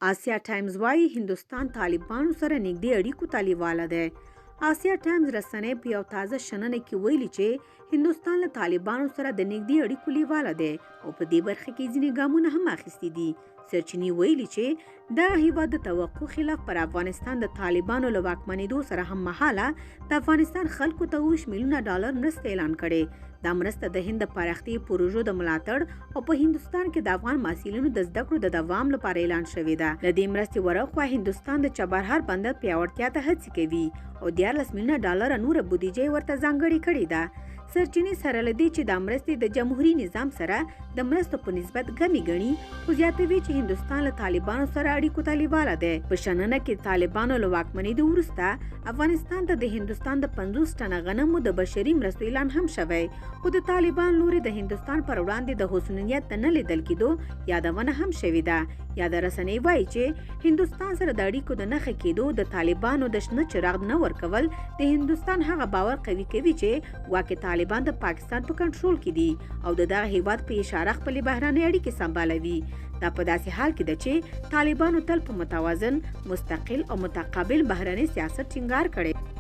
آسیا ټایمز وايي هندوستان طالبانو سره نږدې اړیکو ته لیواله دی. آسیا ټایمز رسنۍ په یو تازه شننه کې ویلي چې هندوستان له طالبانو سره د نږدې اړیکو لیواله دی او په دې برخه کې ځینې ګامونه هم اخیستي دي. سرچینې ویلي چې دا هیواد د توقع خلاف پر افغانستان د طالبانو له واکمنېدو سره هم مهاله د افغانستان خلکو ته $20 میلیونه مرسته اعلان کړې. دا مرسته د هند د پراختیا پروژو د ملاتړ او په هندوستان کې د افغان محصلینو د زده کړو د دوام لپاره اعلان شوې ده. له دې مرستې ورخوا هندوستان د چابهار بندر پیاوړتیا ته هڅې کوي او $14 میلیونه نوره بودیجه ورته ځانګړې کړې ده. سرچینې سره له دې چې د مرستې د جمهوریت نظام سره د مرستو په نسبت کمې ګڼي، خو زیاتوي چې هندوستان له طالبانو سره اړیکو ته لیواله دی. په شننه کې طالبانو له واکمنېدو وروسته افغانستان ته د هندوستان د 50 ټنه غنمو د بشري مرستو اعلان هم شوی، خو د طالبان لوري د هندوستان پر وړاندې د حسنیت د نه لیدل کېدو یادونه هم شوې ده. یاده رسنۍ وایي چې هندوستان سره د اړیکو د نښه کېدو د طالبانو د شنه چراغ نه ورکول د هندوستان هغه باور قوي کوي چې واقع طالبان د پاکستان په کنټرول کې دي او د دغه هیواد په اشاره خپلې بهرنۍ اړیکې سمبالوي. دا په داسې حال کې ده چې طالبانو تل په متوازن، مستقل او متقابل بهرني سیاست ټینګار کړی.